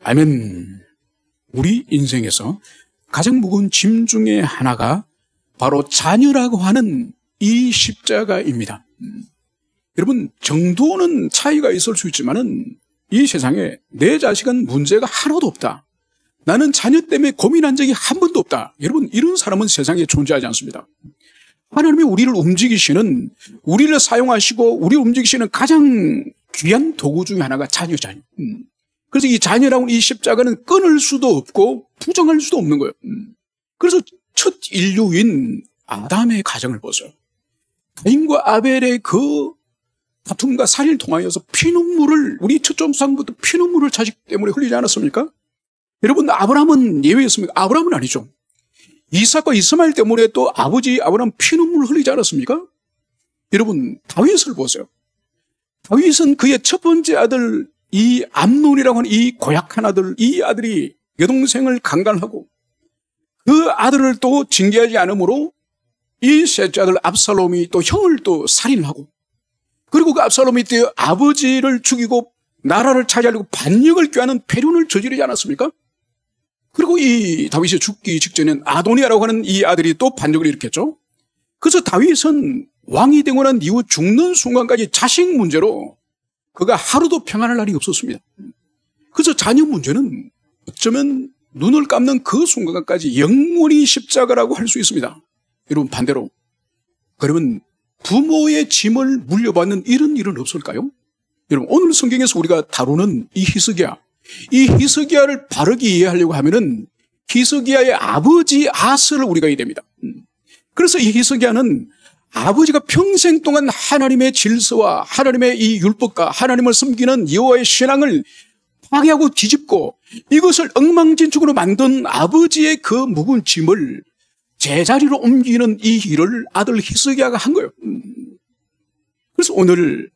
아멘. 우리 인생에서 가장 무거운 짐 중에 하나가 바로 자녀라고 하는 이 십자가입니다. 여러분, 정도는 차이가 있을 수 있지만은 이 세상에 내 자식은 문제가 하나도 없다. 나는 자녀 때문에 고민한 적이 한 번도 없다. 여러분, 이런 사람은 세상에 존재하지 않습니다. 하나님이 우리를 움직이시는, 우리를 사용하시고 우리를 움직이시는 가장 귀한 도구 중에 하나가 자녀. 그래서 이 자녀라는 이 십자가는 끊을 수도 없고 부정할 수도 없는 거예요. 그래서 첫 인류인 아담의 가정을 보세요. 가인과 아벨의 그 다툼과 살인을 통하여서 피눈물을, 우리 첫 조상부터 피눈물을 자식 때문에 흘리지 않았습니까? 여러분, 아브라함은 예외였습니까? 아브라함은 아니죠. 이삭과 이스마엘 때문에 또 아버지 아브라함 피눈물을 흘리지 않았습니까? 여러분, 다윗을 보세요. 다윗은 그의 첫 번째 아들 이 암논이라고 하는 이 고약한 아들, 이 아들이 여동생을 강간하고 그 아들을 또 징계하지 않으므로 이 셋째 아들 압살롬이 또 형을 또 살인하고, 그리고 그 압살롬이 또 아버지를 죽이고 나라를 차지하려고 반역을 꾀하는 패륜을 저지르지 않았습니까? 그리고 이 다윗이 죽기 직전엔 아도니아라고 하는 이 아들이 또 반역을 일으켰죠. 그래서 다윗은 왕이 되고 난 이후 죽는 순간까지 자식 문제로 그가 하루도 평안할 날이 없었습니다. 그래서 자녀 문제는 어쩌면 눈을 감는 그 순간까지 영원히 십자가라고 할 수 있습니다. 여러분, 반대로 그러면 부모의 짐을 물려받는 이런 일은 없을까요? 여러분, 오늘 성경에서 우리가 다루는 이 히스기야, 이 히스기야를 바르게 이해하려고 하면은 히스기야의 아버지 아스를 우리가 이해해야 됩니다. 그래서 이 히스기야는 아버지가 평생 동안 하나님의 질서와 하나님의 이 율법과 하나님을 섬기는 여호와의 신앙을 파괴하고 뒤집고 이것을 엉망진창으로 만든 아버지의 그 무거운 짐을 제자리로 옮기는 이 일을 아들 히스기야가 한 거예요. 그래서 오늘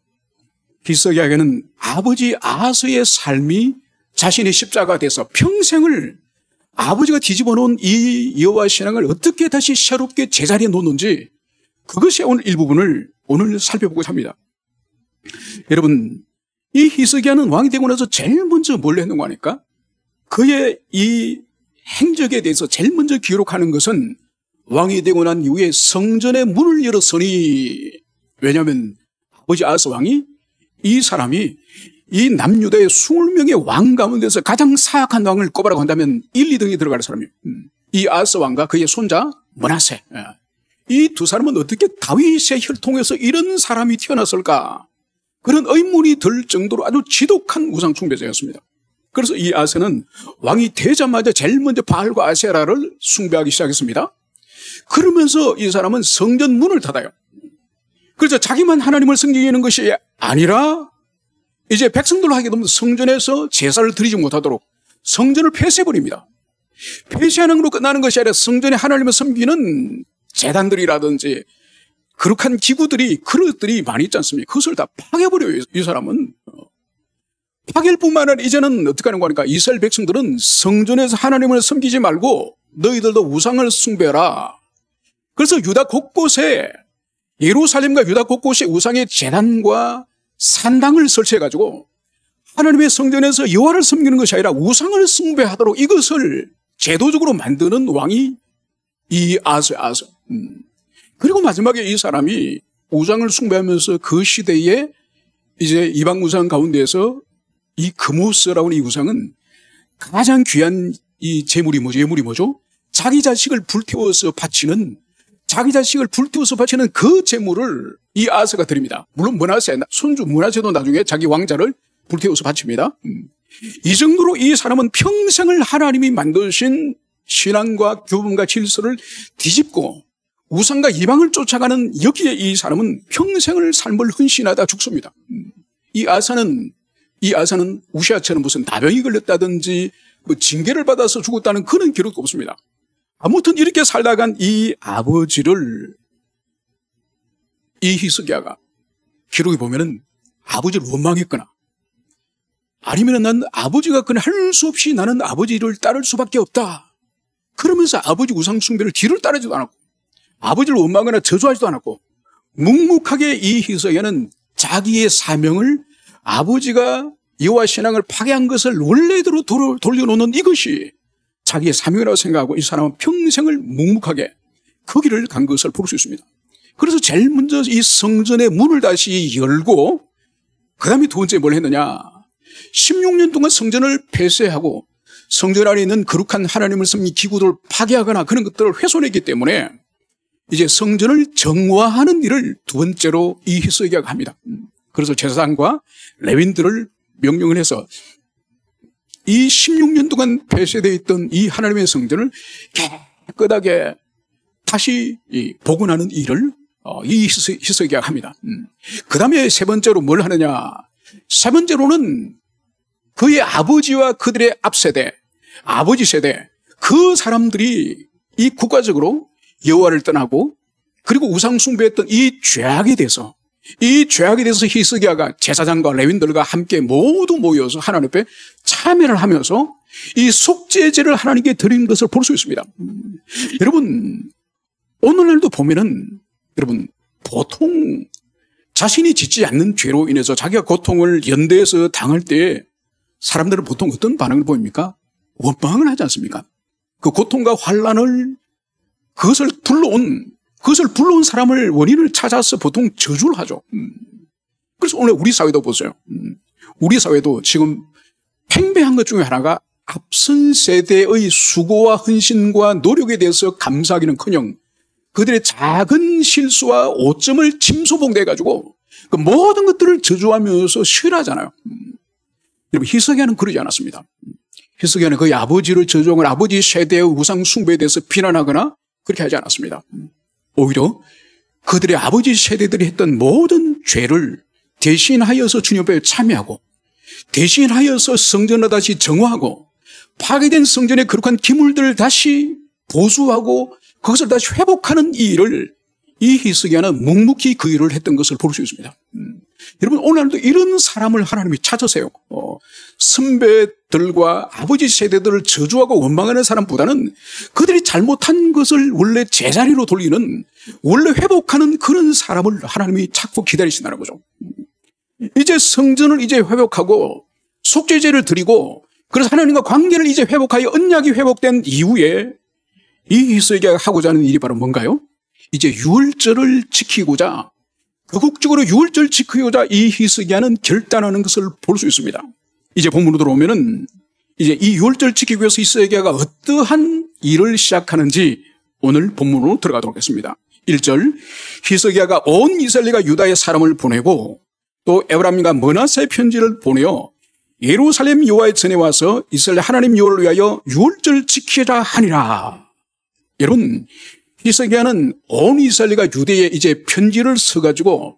히스기야에게는 아버지 아스의 삶이 자신의 십자가가 돼서 평생을 아버지가 뒤집어 놓은 이 여호와 신앙을 어떻게 다시 새롭게 제자리에 놓는지, 그것이 오늘 일부분을 오늘 살펴보고자 합니다. 여러분, 이 히스기야는 왕이 되고 나서 제일 먼저 뭘 했는 거 아닙니까? 그의 이 행적에 대해서 제일 먼저 기록하는 것은 왕이 되고 난 이후에 성전의 문을 열었으니, 왜냐하면 아버지 아스 왕이, 이 사람이 이 남유다의 20명의 왕 가운데서 가장 사악한 왕을 꼽으라고 한다면 1, 2등에 들어갈 사람이에요. 이 아스 왕과 그의 손자 므낫세, 이 두 사람은 어떻게 다윗의 혈통에서 이런 사람이 태어났을까? 그런 의문이 들 정도로 아주 지독한 우상 숭배자였습니다. 그래서 이 아스는 왕이 되자마자 제일 먼저 바알과 아세라를 숭배하기 시작했습니다. 그러면서 이 사람은 성전 문을 닫아요. 그래서 자기만 하나님을 섬기는 것이 아니라 이제 백성들로 하게 되면 성전에서 제사를 드리지 못하도록 성전을 폐쇄해버립니다. 폐쇄하는 것으로 끝나는 것이 아니라 성전에 하나님을 섬기는 제단들이라든지 거룩한 기구들이, 그릇들이 많이 있지 않습니까? 그것을 다 파괴해버려요, 이 사람은. 파괴일 뿐만 아니라 이제는 어떻게 하는 거니까 이스라엘 백성들은 성전에서 하나님을 섬기지 말고 너희들도 우상을 숭배하라. 그래서 유다 곳곳에, 예루살렘과 유다 곳곳에 우상의 제단과 산당을 설치해가지고 하나님의 성전에서 여호와를 섬기는 것이 아니라 우상을 숭배하도록 이것을 제도적으로 만드는 왕이 이 아스. 그리고 마지막에 이 사람이 우상을 숭배하면서 그 시대에 이제 이방 우상 가운데에서 이 그모스라고 하는 이 우상은 가장 귀한 이 제물이 뭐죠? 예물이 뭐죠? 자기 자식을 불태워서 바치는 그 제물을 이 아스가 드립니다. 물론 므낫세, 손주 므낫세도 나중에 자기 왕자를 불태워서 바칩니다. 이 정도로 이 사람은 평생을 하나님이 만드신 신앙과 교훈과 질서를 뒤집고 우상과 이방을 쫓아가는 여기에 이 사람은 평생을 삶을 헌신하다 죽습니다. 이 아사는 우시아처럼 무슨 나병이 걸렸다든지 뭐 징계를 받아서 죽었다는 그런 기록도 없습니다. 아무튼 이렇게 살다간 이 아버지를 이 히스기야가 기록에 보면은 아버지를 원망했거나 아니면 난 아버지가 그냥 할 수 없이 나는 아버지를 따를 수밖에 없다. 그러면서 아버지 우상 숭배를 뒤를 따르지도 않았고 아버지를 원망하거나 저주하지도 않았고 묵묵하게 이 히스기야는 자기의 사명을 아버지가 여호와 신앙을 파괴한 것을 원래대로 돌려놓는 이것이 자기의 사명이라고 생각하고 이 사람은 평생을 묵묵하게 그 길을 간 것을 볼 수 있습니다. 그래서 제일 먼저 이 성전의 문을 다시 열고 그 다음에 두 번째 뭘 했느냐, 16년 동안 성전을 폐쇄하고 성전 안에 있는 거룩한 하나님을 섬기는 기구들을 파괴하거나 그런 것들을 훼손했기 때문에 이제 성전을 정화하는 일을 두 번째로 이 히스기야가 합니다. 그래서 제사장과 레위인들을 명령을 해서 이 16년 동안 폐쇄되어 있던 이 하나님의 성전을 깨끗하게 다시 복원하는 일을 이 히스기야가 합니다. 그 다음에 세 번째로 뭘 하느냐, 세 번째로는 그의 아버지와 그들의 앞세대, 아버지 세대, 그 사람들이 이 국가적으로 여호와를 떠나고 그리고 우상 숭배했던 이 죄악에 대해서 히스기야가 제사장과 레위인들과 함께 모두 모여서 하나님 앞에 참회를 하면서 이 속죄제를 하나님께 드리는 것을 볼 수 있습니다. 여러분, 오늘날도 보면은 여러분, 보통 자신이 짓지 않는 죄로 인해서 자기가 고통을 연대해서 당할 때 사람들은 보통 어떤 반응을 보입니까? 원망을 하지 않습니까? 그 고통과 환난을 그것을 불러온 사람을 원인을 찾아서 보통 저주를 하죠. 그래서 오늘 우리 사회도 보세요. 우리 사회도 지금 팽배한 것 중에 하나가 앞선 세대의 수고와 헌신과 노력에 대해서 감사하기는커녕 그들의 작은 실수와 오점을 침소봉대해가지고 그 모든 것들을 저주하면서 싫어하잖아요. 여러분, 히스기야는 그러지 않았습니다. 히스기야는 그의 아버지를 저주하고 아버지 세대의 우상 숭배에 대해서 비난하거나 그렇게 하지 않았습니다. 오히려 그들의 아버지 세대들이 했던 모든 죄를 대신하여서 주님 앞에 참여하고 대신하여서 성전을 다시 정화하고 파괴된 성전의 거룩한 기물들을 다시 보수하고 그것을 다시 회복하는 이 일을 이 히스기야는 묵묵히 그 일을 했던 것을 볼 수 있습니다. 여러분, 오늘도 이런 사람을 하나님이 찾으세요. 선배들과 아버지 세대들을 저주하고 원망하는 사람보다는 그들이 잘못한 것을 원래 제자리로 돌리는, 원래 회복하는 그런 사람을 하나님이 찾고 기다리신다는 거죠. 이제 성전을 이제 회복하고 속죄제를 드리고 그래서 하나님과 관계를 이제 회복하여 언약이 회복된 이후에 이 히스기야가 하고자 하는 일이 바로 뭔가요? 이제 유월절을 지키고자, 극국적으로 유월절 지키고자 이 히스기야는 결단하는 것을 볼 수 있습니다. 이제 본문으로 들어오면은 이제 이 유월절 지키기 위해서 히스기야가 어떠한 일을 시작하는지 오늘 본문으로 들어가도록 하겠습니다. 1절, 히스기야가 온 이스라엘과 유다의 사람을 보내고 또 에브라임과 므낫세의 편지를 보내어 예루살렘 여호와의 전에 와서 이스라엘 하나님 여호와를 위하여 유월절 지키라 하니라. 여러분, 히스기야는 온 이스라엘과 유대에 이제 편지를 써가지고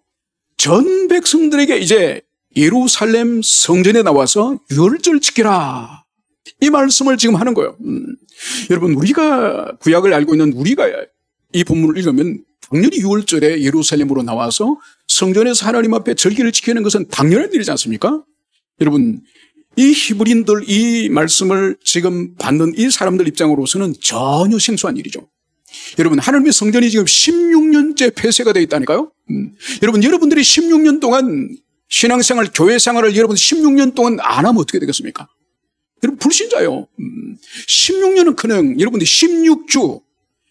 전 백성들에게 이제 예루살렘 성전에 나와서 유월절 지키라, 이 말씀을 지금 하는 거예요. 여러분, 우리가 구약을 알고 있는 우리가 이 본문을 읽으면 당연히 유월절에 예루살렘으로 나와서 성전에서 하나님 앞에 절기를 지키는 것은 당연한 일이지 않습니까? 여러분, 이 히브리인들 이 말씀을 지금 받는 이 사람들 입장으로서는 전혀 생소한 일이죠. 여러분, 하나님의 성전이 지금 16년째 폐쇄가 되어 있다니까요. 여러분, 여러분들이 16년 동안 신앙생활, 교회생활을 여러분 16년 동안 안 하면 어떻게 되겠습니까? 여러분, 불신자요. 16년은 그냥 여러분들이 16주,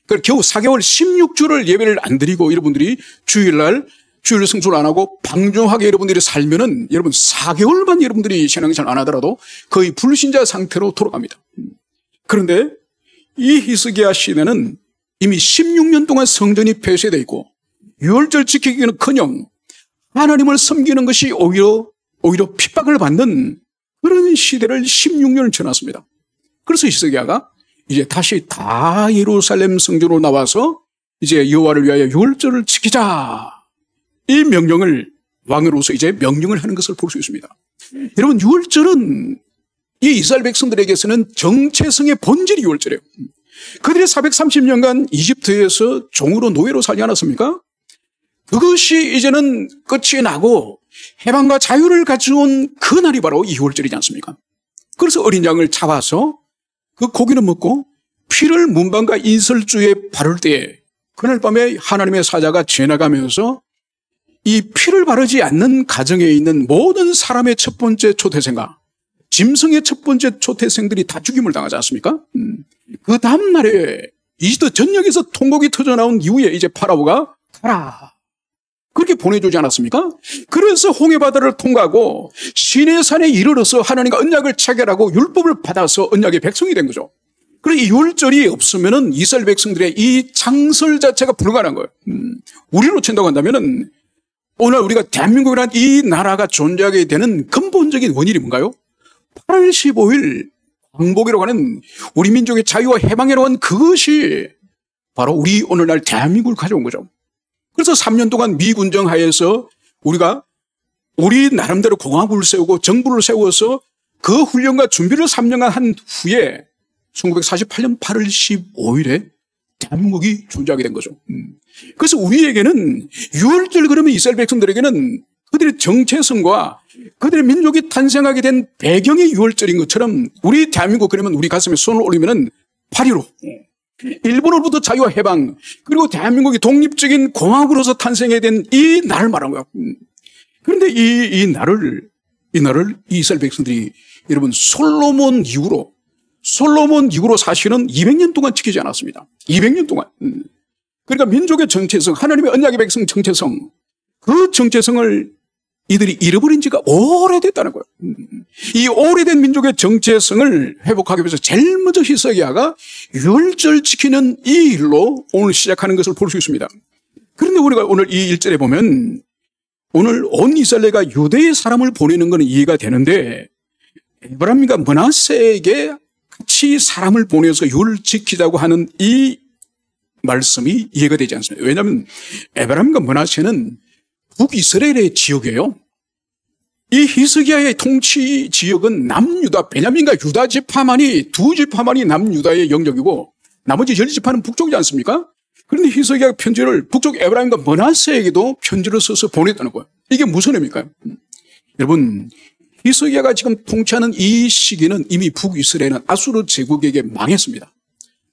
그러니까 겨우 4개월 16주를 예배를 안 드리고 여러분들이 주일 성수를 안 하고 방종하게 여러분들이 살면은 여러분 4개월만 여러분들이 신앙생활 안 하더라도 거의 불신자 상태로 돌아갑니다. 그런데 이 히스기야 시대는 이미 16년 동안 성전이 폐쇄되어 있고 유월절 지키기는커녕 하나님을 섬기는 것이 오히려 핍박을 받는 그런 시대를 16년을 지났습니다. 그래서 히스기야가 이제 다시 다 예루살렘 성전으로 나와서 이제 여호와를 위하여 유월절을 지키자, 이 명령을 왕으로서 이제 명령을 하는 것을 볼 수 있습니다. 여러분, 유월절은 이 이스라엘 백성들에게서는 정체성의 본질이 유월절이에요. 그들이 430년간 이집트에서 종으로 노예로 살지 않았습니까? 그것이 이제는 끝이 나고 해방과 자유를 가져온 그 날이 바로 이 유월절이지 않습니까? 그래서 어린 양을 잡아서 그 고기를 먹고 피를 문방과 인설주에 바를 때에 그날 밤에 하나님의 사자가 지나가면서 이 피를 바르지 않는 가정에 있는 모든 사람의 첫 번째 초태생과 짐승의 첫 번째 초태생들이 다 죽임을 당하지 않습니까? 그 다음 날에 이집트 전역에서 통곡이 터져나온 이후에 이제 파라오가 가라 그렇게 보내주지 않았습니까? 그래서 홍해바다를 통과하고 시내산에 이르러서 하나님과 언약을 체결하고 율법을 받아서 언약의 백성이 된 거죠. 그래서 이 율절이 없으면은 이스라엘 백성들의 이 창설 자체가 불가능한 거예요. 우리로 친다고 한다면은 오늘 우리가 대한민국이라는 이 나라가 존재하게 되는 근본적인 원인이 뭔가요? 8월 15일 광복이라고 하는 우리 민족의 자유와 해방이라고 하는 그것이 바로 우리 오늘날 대한민국을 가져온 거죠. 그래서 3년 동안 미군정 하에서 우리가 우리 나름대로 공화국을 세우고 정부를 세워서 그 훈련과 준비를 3년간 한 후에 1948년 8월 15일에 대한민국이 존재하게 된 거죠. 그래서 우리에게는 6월절 그러면 이스라엘 백성들에게는 그들의 정체성과 그들의 민족이 탄생하게 된 배경이 6월절인 것처럼 우리 대한민국 그러면 우리 가슴에 손을 올리면은 8.15 일본으로부터 자유와 해방 그리고 대한민국이 독립적인 공화국으로서 탄생하게 된 이 날을 말한 거야. 그런데 이 날을 이스라엘 백성들이 여러분 솔로몬 이후로 사실은 200년 동안 지키지 않았습니다. 200년 동안. 그러니까 민족의 정체성, 하나님의 언약의 백성 정체성, 그 정체성을 이들이 잃어버린 지가 오래됐다는 거예요. 이 오래된 민족의 정체성을 회복하기 위해서 제일 먼저 히스기야가 율절 지키는 이 일로 오늘 시작하는 것을 볼 수 있습니다. 그런데 우리가 오늘 이 1절에 보면 오늘 온 이스라엘과 유대의 사람을 보내는 것은 이해가 되는데 에브라임과 므낫세에게 같이 사람을 보내서 율 지키자고 하는 이 말씀이 이해가 되지 않습니다. 왜냐하면 에브라임과 므낫세는 북이스라엘의 지역이에요. 이 히스기야의 통치 지역은 남유다, 베냐민과 유다 지파만이 두 지파만이 남유다의 영역이고 나머지 10지파는 북쪽이지 않습니까? 그런데 히스기야가 편지를 북쪽 에브라임과 므낫세에게도 편지를 써서 보냈다는 거예요. 이게 무슨 의미일까요? 여러분 히스기야가 지금 통치하는 이 시기는 이미 북이스라엘은 아수르 제국에게 망했습니다.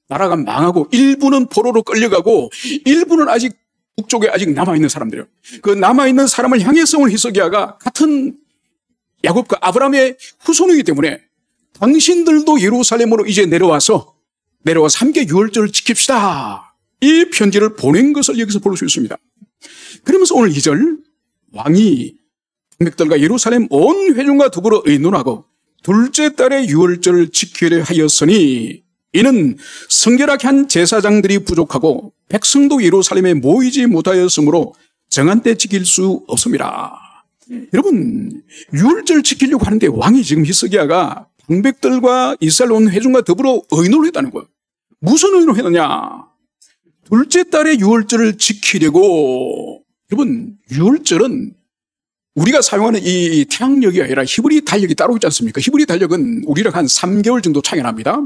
나라가 망하고 일부는 포로로 끌려가고 일부는 아직 북쪽에 아직 남아있는 사람들이에요. 그 남아있는 사람을 향해서 온 히스기야가 같은 야곱과 아브라함의 후손이기 때문에 당신들도 예루살렘으로 이제 내려와서 함께 유월절을 지킵시다. 이 편지를 보낸 것을 여기서 볼 수 있습니다. 그러면서 오늘 2절 왕이 백성들과 예루살렘 온 회중과 더불어 의논하고 둘째 달에 유월절을 지키려 하였으니 이는 성결하게 한 제사장들이 부족하고 백성도 예루살렘에 모이지 못하였으므로 정한 때 지킬 수 없습니다. 여러분 유월절 지키려고 하는데 왕이 지금 히스기야가 방백들과 이스라엘 온 회중과 더불어 의논을 했다는 거예요. 무슨 의논을 했느냐? 둘째 달에 유월절을 지키려고. 여러분 유월절은 우리가 사용하는 이 태양력이 아니라 히브리 달력이 따로 있지 않습니까? 히브리 달력은 우리랑 한 3개월 정도 차이 납니다.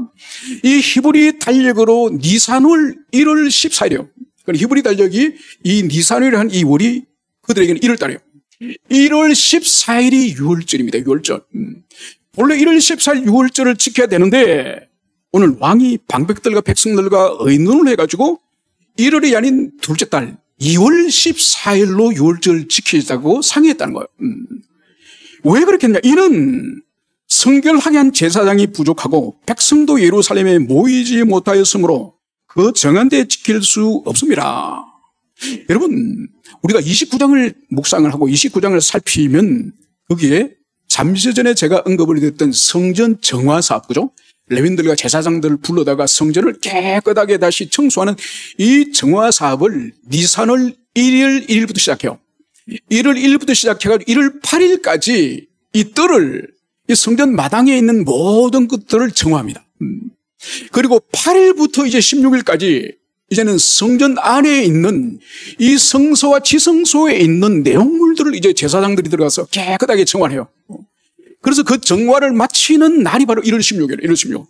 이 히브리 달력으로 니산월 1월 14일이에요. 그러니까 히브리 달력이 이 니산월을 한 이 월이 그들에게는 1월 달이에요. 1월 14일이 6월절입니다. 6월절. 원래 1월 14일 6월절을 지켜야 되는데 오늘 왕이 방백들과 백성들과 의논을 해가지고 1월이 아닌 둘째 달 2월 14일로 6월절 지키자고 상의했다는 거예요. 왜 그렇게 했냐? 이는 성결하게 한 제사장이 부족하고 백성도 예루살렘에 모이지 못하였으므로 그 정한 데 지킬 수 없습니다. 여러분 우리가 29장을 묵상을 하고 29장을 살피면 거기에 잠시 전에 제가 언급을 드렸던 성전 정화 사업, 그죠? 레위인들과 제사장들을 불러다가 성전을 깨끗하게 다시 청소하는 이 정화 사업을 니산월 1일 1일부터 시작해요. 1월 1일부터 시작해가지고 1월 8일까지 이 뜰을 이 성전 마당에 있는 모든 것들을 정화합니다. 그리고 8일부터 이제 16일까지 이제는 성전 안에 있는 이 성소와 지성소에 있는 내용물들을 이제 제사장들이 들어가서 깨끗하게 정화해요. 그래서 그 정화를 마치는 날이 바로 1월 16일이에요. 1월 16일.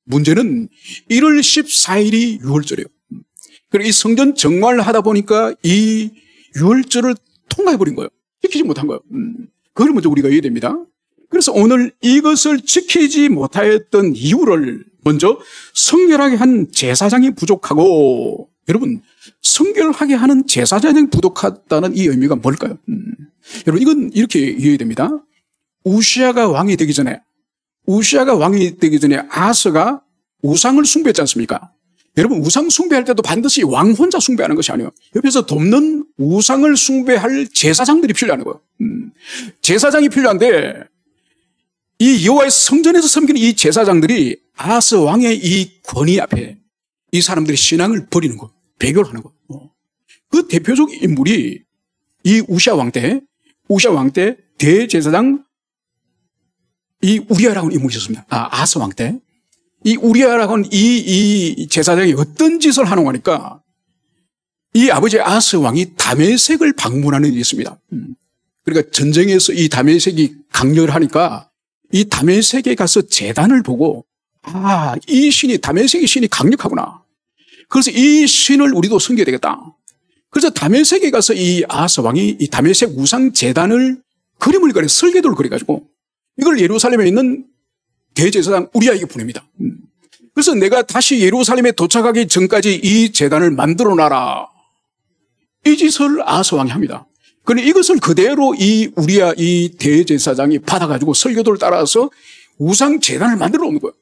문제는 1월 14일이 6월절이에요. 그리고 이 성전 정화를 하다 보니까 이 6월절을 통과해버린 거예요. 지키지 못한 거예요. 그걸 먼저 우리가 이해해야 됩니다. 그래서 오늘 이것을 지키지 못하였던 이유를 먼저 성결하게 한 제사장이 부족하고 여러분, 성결하게 하는 제사장이 부족하다는 이 의미가 뭘까요? 여러분, 이건 이렇게 이해됩니다. 우시아가 왕이 되기 전에 아하스가 우상을 숭배했지 않습니까? 여러분, 우상 숭배할 때도 반드시 왕 혼자 숭배하는 것이 아니에요. 옆에서 돕는 우상을 숭배할 제사장들이 필요한 거예요. 제사장이 필요한데 이 여호와의 성전에서 섬기는 이 제사장들이 아하스 왕의 이 권위 앞에 이 사람들이 신앙을 버리는 거, 배교를 하는 거. 그 대표적 인물이 이 우시아 왕 때 대제사장 이 우리아라고 하는 인물이 있었습니다. 아하스 왕 때. 이 우리아라고 하는 이 제사장이 어떤 짓을 하는 거니까 이 아버지 아하스 왕이 다메섹을 방문하는 일이 있습니다. 그러니까 전쟁에서 이 다메섹이 강렬하니까 이 다메섹에 가서 제단을 보고 이 신이 다메섹의 신이 강력하구나. 그래서 이 신을 우리도 섬겨야 되겠다. 그래서 다메섹에 가서 이 아하스 왕이 이 다메섹 우상 제단을 그림을 그려 설계도를 그려가지고 이걸 예루살렘에 있는 대제사장 우리아에게 보냅니다. 그래서 내가 다시 예루살렘에 도착하기 전까지 이 제단을 만들어 놔라. 이 짓을 아하스 왕이 합니다. 그런데 이것을 그대로 이 우리아 이 대제사장이 받아가지고 설교도를 따라서 우상 제단을 만들어 놓는 거예요.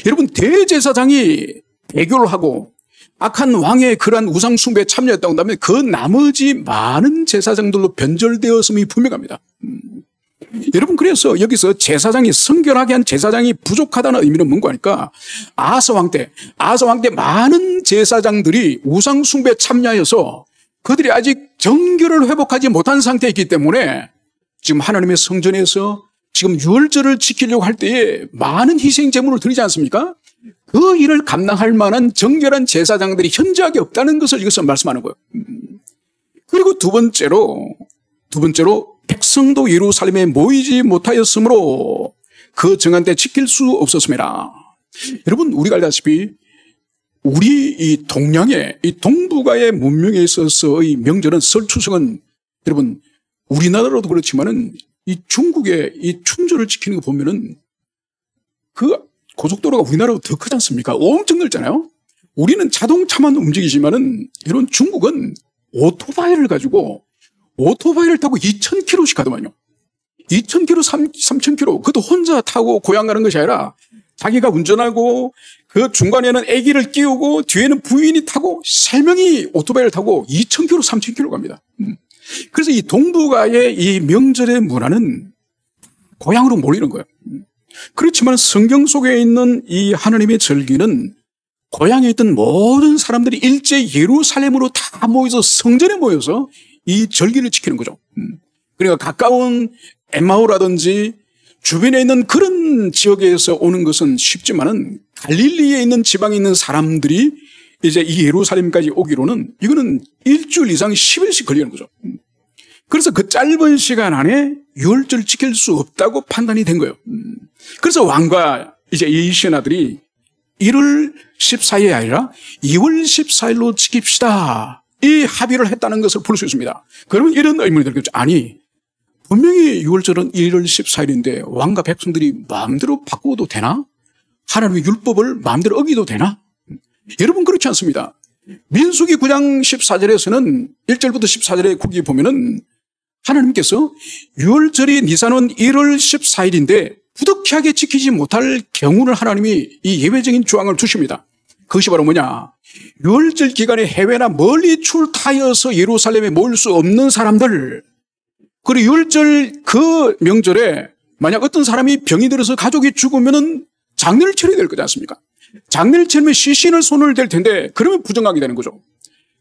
여러분, 대제사장이 배교를 하고 악한 왕의 그러한 우상 숭배에 참여했다고 한다면 그 나머지 많은 제사장들로 변절되었음이 분명합니다. 여러분, 그래서 여기서 제사장이 성결하게 한 제사장이 부족하다는 의미는 뭔가 하니까 아하스 왕 때 많은 제사장들이 우상 숭배에 참여해서 그들이 아직 정결을 회복하지 못한 상태에 있기 때문에 지금 하나님의 성전에서 지금 유월절을 지키려고 할 때에 많은 희생 제물을 드리지 않습니까? 그 일을 감당할 만한 정결한 제사장들이 현저하게 없다는 것을 이것은 말씀하는 거예요. 그리고 두 번째로 백성도 예루살렘에 모이지 못하였으므로 그 정한 때 지킬 수 없었습니다. 여러분, 우리가 알다시피 우리 이 동양의 이 동북아의 문명에 있어서의 명절은 설 추석은 여러분 우리나라로도 그렇지만은 이 중국의 이 춘절을 지키는 거 보면은 그 고속도로가 우리나라보다 더 크지 않습니까? 엄청 넓잖아요. 우리는 자동차만 움직이지만은 이런 중국은 오토바이를 타고 2,000km씩 가더만요. 2,000km, 3,000km. 그것도 혼자 타고 고향 가는 것이 아니라 자기가 운전하고 그 중간에는 아기를 끼우고 뒤에는 부인이 타고 3명이 오토바이를 타고 2,000km, 3,000km 갑니다. 그래서 이 동북아의 이 명절의 문화는 고향으로 몰리는 거예요. 그렇지만 성경 속에 있는 이 하나님의 절기는 고향에 있던 모든 사람들이 일제 예루살렘으로 다 모여서 성전에 모여서 이 절기를 지키는 거죠. 그러니까 가까운 엠마오라든지 주변에 있는 그런 지역에서 오는 것은 쉽지만은 갈릴리에 있는 지방에 있는 사람들이 이제 이 예루살렘까지 오기로는 이거는 일주일 이상 10일씩 걸리는 거죠. 그래서 그 짧은 시간 안에 유월절을 지킬 수 없다고 판단이 된 거예요. 그래서 왕과 이제 이 신하들이 1월 14일이 아니라 2월 14일로 지킵시다. 이 합의를 했다는 것을 볼 수 있습니다. 그러면 이런 의문이 들겠죠. 아니, 분명히 6월절은 1월 14일인데 왕과 백성들이 마음대로 바꾸어도 되나? 하나님의 율법을 마음대로 어기도 되나? 여러분, 그렇지 않습니다. 민수기 9장 14절에서는 1절부터 14절에 거기 보면은 하나님께서 6월절이 니산은 1월 14일인데 부득이하게 지키지 못할 경우를 하나님이 이 예외적인 조항을 주십니다. 그것이 바로 뭐냐? 6월절 기간에 해외나 멀리 출타여서 예루살렘에 모일 수 없는 사람들, 그리고 6월절 그 명절에 만약 어떤 사람이 병이 들어서 가족이 죽으면은 장례를 치러야 될 거지 않습니까? 장례를 치르면 시신을 손을 댈 텐데 그러면 부정하게 되는 거죠.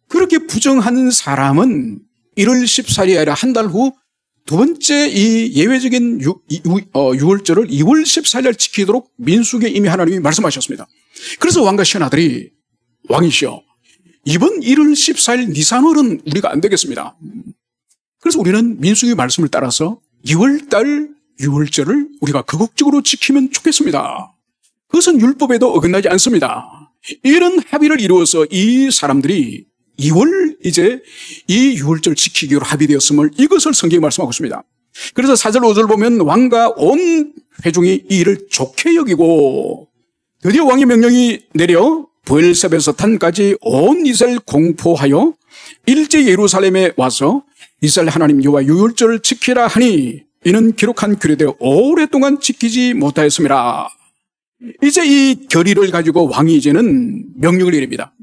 그렇게 부정한 사람은 1월 14일이 아니라 한 달 후 두 번째 이 예외적인 6월절을 2월 14일 지키도록 민수기에 이미 하나님이 말씀하셨습니다. 그래서 왕과 신하들이 왕이시여, 이번 1월 14일 니산월은 우리가 안 되겠습니다. 그래서 우리는 민수기 말씀을 따라서 2월달 6월절을 우리가 거국적으로 지키면 좋겠습니다. 그것은 율법에도 어긋나지 않습니다. 이런 합의를 이루어서 이 사람들이 2월 이제 이 6월절 지키기로 합의되었음을 이것을 성경이 말씀하고 있습니다. 그래서 4절 5절 보면 왕과 온 회중이 이 일을 좋게 여기고 드디어 왕의 명령이 내려 브엘세바에서 단까지 온 이스라엘 공포하여 일제 예루살렘에 와서 이스라엘 하나님 여호와 유월절을 지키라 하니 이는 기록한 규례대로 오랫동안 지키지 못하였습니다. 이제 이 결의를 가지고 왕이 이제는 명령을 내립니다.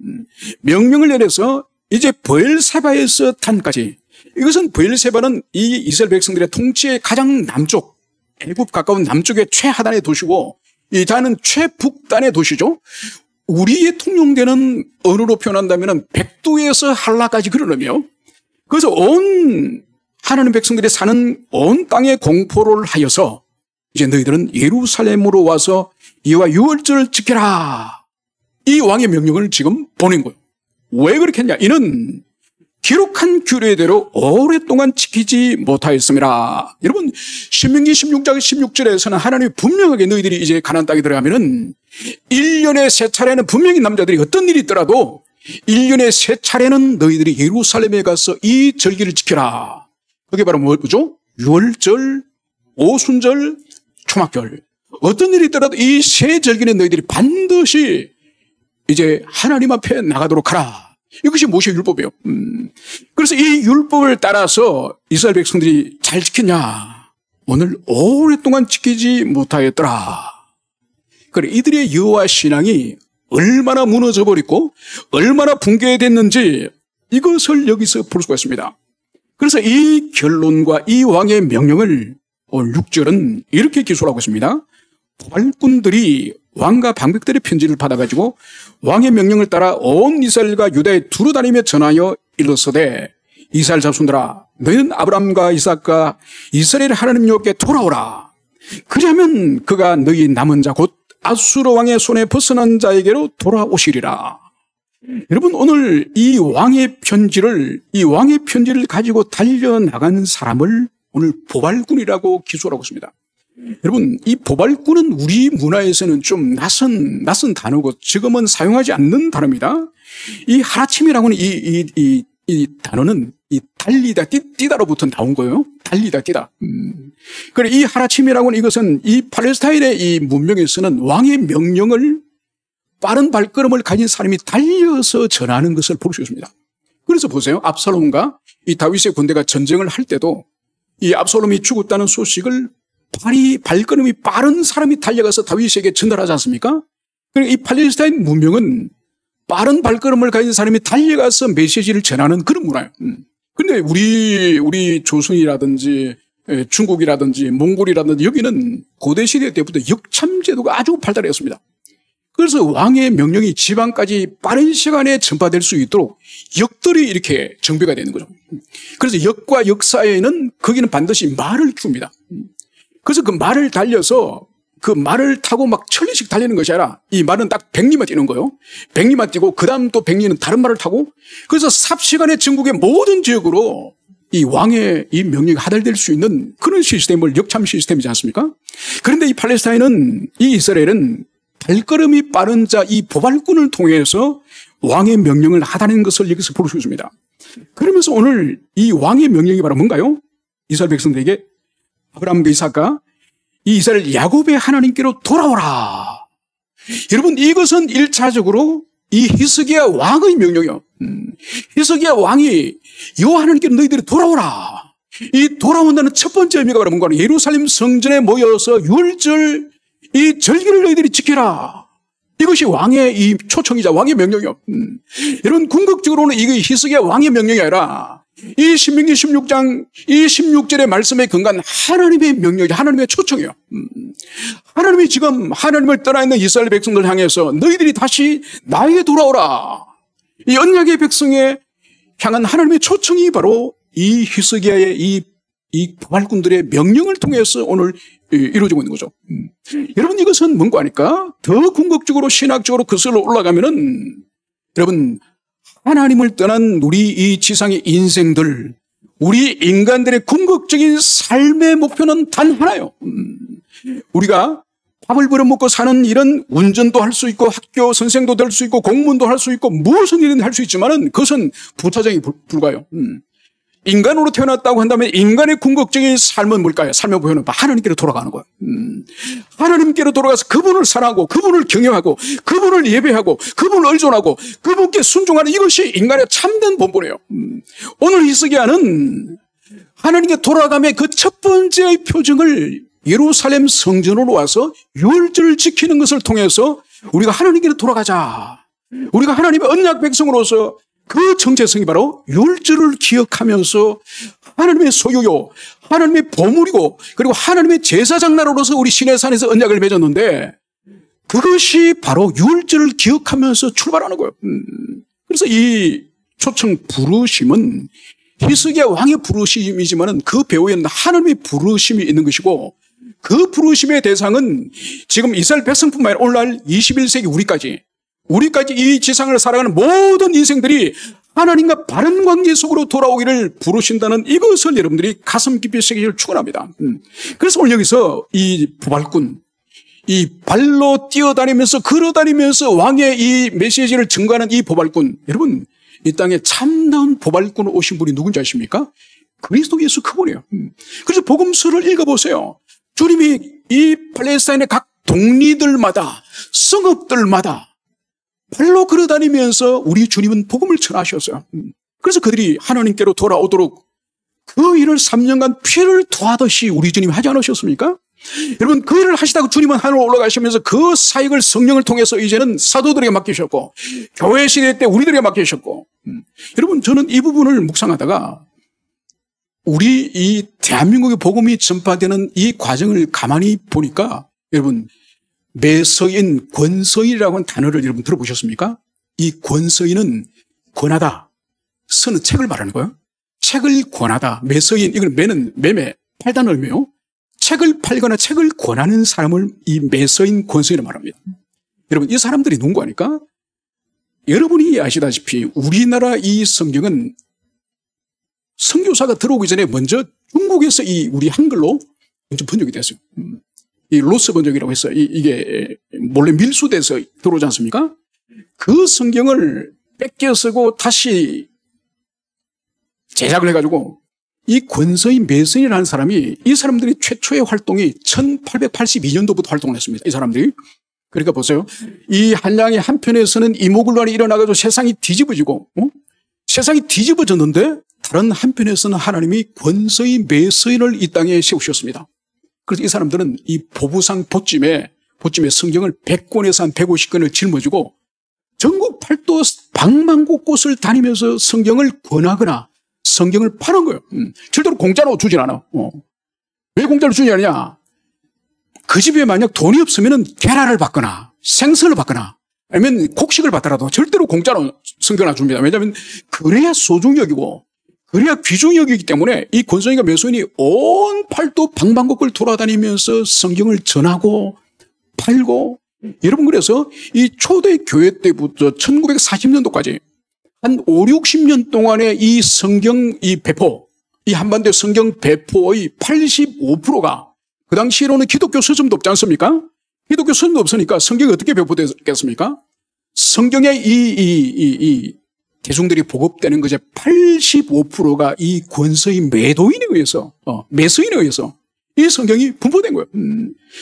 명령을 내려서 이제 브엘세바에서 단까지, 이것은 브엘세바는 이 이스라엘 백성들의 통치의 가장 남쪽, 애굽 가까운 남쪽의 최하단의 도시고 이 단은 최북단의 도시죠. 우리의 통용되는 언어로 표현한다면 백두에서 한라까지 그런 의미요. 그래서 온 하나님 백성들이 사는 온 땅에 공포를 하여서 이제 너희들은 예루살렘으로 와서 여호와 유월절을 지켜라. 이 왕의 명령을 지금 보낸 거예요. 왜 그렇게 했냐? 이는 기록한 규례대로 오랫동안 지키지 못하였습니다. 여러분, 신명기 16장 16절에서는 하나님이 분명하게 너희들이 이제 가나안 땅에 들어가면은 1년에 3차례는 분명히 남자들이 어떤 일이 있더라도 1년에 3차례는 너희들이 예루살렘에 가서 이 절기를 지켜라. 그게 바로 뭐죠? 유월절, 오순절, 초막절. 어떤 일이 있더라도 이 세 절기는 너희들이 반드시 이제 하나님 앞에 나가도록 하라. 이것이 모세의 율법이에요. 그래서 이 율법을 따라서 이스라엘 백성들이 잘 지켰냐? 오늘 오랫동안 지키지 못하였더라. 그래, 이들의 여호와 신앙이 얼마나 무너져 버리고 얼마나 붕괴됐는지 이것을 여기서 볼 수가 있습니다. 그래서 이 결론과 이 왕의 명령을 오늘 6절은 이렇게 기술하고 있습니다. 포발꾼들이 왕과 방백들의 편지를 받아가지고 왕의 명령을 따라 온 이스라엘과 유다에 두루 다니며 전하여 이르렀으되 이스라엘 자손들아 너희는 아브라함과 이삭과 이스라엘 하나님 여호와께 돌아오라. 그리하면 그가 너희 남은 자 곧 아수르 왕의 손에 벗어난 자에게로 돌아오시리라. 여러분, 오늘 이 왕의 편지를 가지고 달려나가는 사람을 오늘 포발꾼이라고 기술하고 있습니다. 여러분, 이 포발꾼은 우리 문화에서는 좀 낯선 단어고 지금은 사용하지 않는 단어입니다. 이 하라침이라고는 이 단어는 이 달리다, 뛰다로부터 나온 거예요. 달리다, 뛰다. 그래, 이 하라침이라고는 이것은 이 팔레스타인의 이 문명에서는 왕의 명령을 빠른 발걸음을 가진 사람이 달려서 전하는 것을 볼 수 있습니다. 그래서 보세요. 압살롬과 이 다윗의 군대가 전쟁을 할 때도 이 압살롬이 죽었다는 소식을 발걸음이 빠른 사람이 달려가서 다윗에게 전달하지 않습니까? 그러니까 이 팔레스타인 문명은 빠른 발걸음을 가진 사람이 달려가서 메시지를 전하는 그런 문화예요. 그런데 우리 조선이라든지 중국이라든지 몽골이라든지 여기는 고대시대 때부터 역참제도가 아주 발달했습니다. 그래서 왕의 명령이 지방까지 빠른 시간에 전파될 수 있도록 역들이 이렇게 정비가 되는 거죠. 그래서 역과 역 사이에는 거기는 반드시 말을 줍니다. 그래서 그 말을 달려서 그 말을 타고 막 천리씩 달리는 것이 아니라 이 말은 딱 100리만 뛰는 거예요. 100리만 뛰고 그 다음 또 100리는 다른 말을 타고 그래서 삽시간에 전국의 모든 지역으로 이 왕의 이 명령이 하달될 수 있는 그런 시스템을 역참 시스템이지 않습니까? 그런데 이 팔레스타인은 이 이스라엘은 발걸음이 빠른 자 이 포발꾼을 통해서 왕의 명령을 하다는 것을 여기서 볼 수 있습니다. 그러면서 오늘 이 왕의 명령이 바로 뭔가요? 이스라엘 백성들에게 아브라함과 이삭과 이 이스라엘 야곱의 하나님께로 돌아오라. 여러분, 이것은 1차적으로 이 히스기야 왕의 명령이요. 히스기야 왕이 여호와 하나님께로 너희들이 돌아오라. 이 돌아온다는 첫 번째 의미가 바로 뭔가 예루살렘 성전에 모여서 유월절 이 절기를 너희들이 지켜라. 이것이 왕의 이 초청이자 왕의 명령이요. 여러분, 궁극적으로는 이게 히스기야 왕의 명령이 아니라 이 신명기 16장 이 16절의 말씀에 근거한 하나님의 명령이 하나님의 초청이에요. 하나님이 지금 하나님을 떠나 있는 이스라엘 백성들 향해서 너희들이 다시 나에게 돌아오라. 이 언약의 백성에 향한 하나님의 초청이 바로 이 히스기야의 이 포발꾼들의 명령을 통해서 오늘 이루어지고 있는 거죠. 여러분, 이것은 뭔가 하니까 더 궁극적으로 신학적으로 거슬러 올라가면은 여러분, 하나님을 떠난 우리 이 지상의 인생들, 우리 인간들의 궁극적인 삶의 목표는 단 하나예요. 우리가 밥을 벌어먹고 사는 일은 운전도 할 수 있고 학교 선생도 될 수 있고 공무원도 할 수 있고 무엇은 일은 할 수 있지만은 그것은 부차적이 불과해요. 인간으로 태어났다고 한다면 인간의 궁극적인 삶은 뭘까요? 삶의 보여는 하나님께로 돌아가는 거예요. 하나님께로 돌아가서 그분을 사랑하고 그분을 경영하고 그분을 예배하고 그분을 의존하고 그분께 순종하는 이것이 인간의 참된 본분이에요. 오늘 히스기야는 하나님께 돌아감의 그 첫 번째의 표징을 예루살렘 성전으로 와서 유월절을 지키는 것을 통해서 우리가 하나님께로 돌아가자. 우리가 하나님의 언약 백성으로서 그 정체성이 바로 유월절을 기억하면서 하나님의 소유요, 하나님의 보물이고 그리고 하나님의 제사장 나라로서 우리 시내산에서 언약을 맺었는데 그것이 바로 유월절을 기억하면서 출발하는 거예요. 그래서 이 초청 부르심은 히스기야 왕의 부르심이지만 그 배후에는 하나님의 부르심이 있는 것이고 그 부르심의 대상은 지금 이스라엘 백성뿐만 아니라 오늘날 21세기 우리까지 이 지상을 살아가는 모든 인생들이 하나님과 바른 관계 속으로 돌아오기를 부르신다는 이것을 여러분들이 가슴 깊이 새기기를 축원합니다. 그래서 오늘 여기서 이 보발꾼, 이 발로 뛰어다니면서 걸어다니면서 왕의 이 메시지를 증거하는 이 보발꾼, 여러분 이 땅에 참다운 보발꾼 오신 분이 누군지 아십니까? 그리스도 예수 그분이에요. 그래서 복음서를 읽어보세요. 주님이 이 팔레스타인의 각 동리들마다 성읍들마다 발로 걸어다니면서 우리 주님은 복음을 전하셨어요. 그래서 그들이 하나님께로 돌아오도록 그 일을 3년간 피를 토하듯이 우리 주님이 하지 않으셨습니까? 여러분 그 일을 하시다가 주님은 하늘로 올라가시면서 그 사역을 성령을 통해서 이제는 사도들에게 맡기셨고 교회 시대 때 우리들에게 맡기셨고 여러분 저는 이 부분을 묵상하다가 우리 이 대한민국의 복음이 전파되는 이 과정을 가만히 보니까 여러분 매서인, 권서인이라고 하는 단어를 여러분 들어보셨습니까? 이 권서인은 권하다. 서는 책을 말하는 거예요. 책을 권하다. 매서인, 이건 매는 매매, 팔다는 의미예요. 책을 팔거나 책을 권하는 사람을 이 매서인, 권서인을 말합니다. 여러분 이 사람들이 누군가 하니까 여러분이 아시다시피 우리나라 이 성경은 선교사가 들어오기 전에 먼저 중국에서 이 우리 한글로 먼저 번역이 됐어요. 이 로스 번역이라고 해서 이게 몰래 밀수돼서 들어오지 않습니까? 그 성경을 뺏겨 쓰고 다시 제작을 해가지고 이 권서인 매서인이라는 사람이 이 사람들이 최초의 활동이 1882년도부터 활동을 했습니다. 이 사람들이. 그러니까 보세요. 이 한량의 한편에서는 이모군란이 일어나가지고 세상이 뒤집어지고 세상이 뒤집어졌는데 다른 한편에서는 하나님이 권서인 매서인을 이 땅에 세우셨습니다. 그래서 이 사람들은 이 보부상 보찜에 성경을 100권에서 한 150권을 짊어지고 전국 팔도 방방곳곳을 다니면서 성경을 권하거나 성경을 파는 거예요. 절대로 공짜로 주진 않아. 왜 공짜로 주지 않냐? 그 집에 만약 돈이 없으면 계란을 받거나 생선을 받거나 아니면 곡식을 받더라도 절대로 공짜로 성경을 안 줍니다. 왜냐하면 그래야 소중히 여기고 그래야 귀중히 여기기 때문에 이 권서인과 매서인이 온 팔도 방방곡곡을 돌아다니면서 성경을 전하고 팔고 여러분 그래서 이 초대 교회 때부터 1940년도까지 한 5, 60년 동안의 이 성경 이 배포 이 한반도 성경 배포의 85%가 그 당시에는 기독교 서점도 없지 않습니까? 기독교 서점도 없으니까 성경이 어떻게 배포됐겠습니까? 성경의 이 대중들이 보급되는 것의 85%가 이 권서인 매도인에 의해서, 매서인에 의해서 이 성경이 분포된 거예요.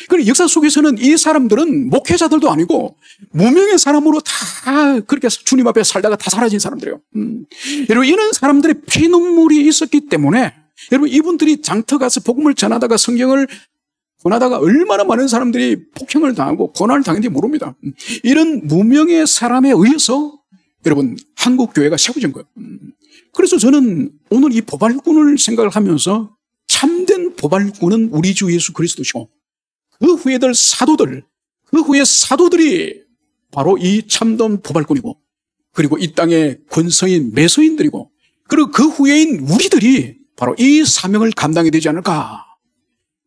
그리고 역사 속에서는 이 사람들은 목회자들도 아니고 무명의 사람으로 다 그렇게 주님 앞에 살다가 다 사라진 사람들이에요. 여러분, 이런 사람들의 피눈물이 있었기 때문에 여러분, 이분들이 장터 가서 복음을 전하다가 성경을 권하다가 얼마나 많은 사람들이 폭행을 당하고 고난을 당했는지 모릅니다. 이런 무명의 사람에 의해서 여러분 한국 교회가 세워진 거예요. 그래서 저는 오늘 이 보발꾼을 생각을 하면서 참된 보발꾼은 우리 주 예수 그리스도시고 그 후에들 사도들, 그 후에 사도들이 바로 이 참된 보발꾼이고 그리고 이 땅의 권서인 매서인들이고 그리고 그 후에인 우리들이 바로 이 사명을 감당해야 되지 않을까.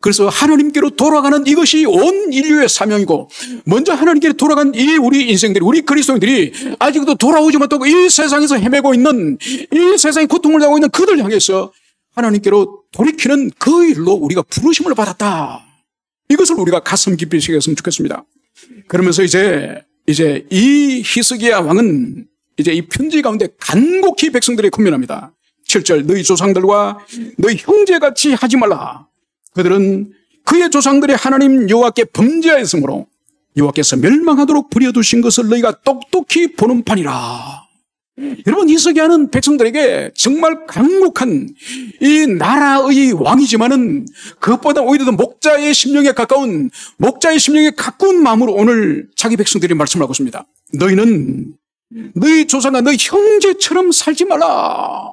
그래서 하나님께로 돌아가는 이것이 온 인류의 사명이고 먼저 하나님께로 돌아간 이 우리 인생들이 우리 그리스도인들이 아직도 돌아오지 못하고 이 세상에서 헤매고 있는 이 세상에 고통을 당하고 있는 그들 향해서 하나님께로 돌이키는 그 일로 우리가 부르심을 받았다. 이것을 우리가 가슴 깊이 새겼으면 좋겠습니다. 그러면서 이제 이 히스기야 왕은 이제 이 편지 가운데 간곡히 백성들에게 권면합니다. 7절 너희 조상들과 너희 형제같이 하지 말라. 그들은 그의 조상들의 하나님 여호와께 범죄하였으므로 여호와께서 멸망하도록 버려두신 것을 너희가 똑똑히 보는 판이라. 여러분, 히스기야는 백성들에게 정말 강력한 이 나라의 왕이지만은 그것보다 오히려 더 목자의 심령에 가까운 마음으로 오늘 자기 백성들이 말씀하고 있습니다. 너희는 너희 조상과 너희 형제처럼 살지 말라.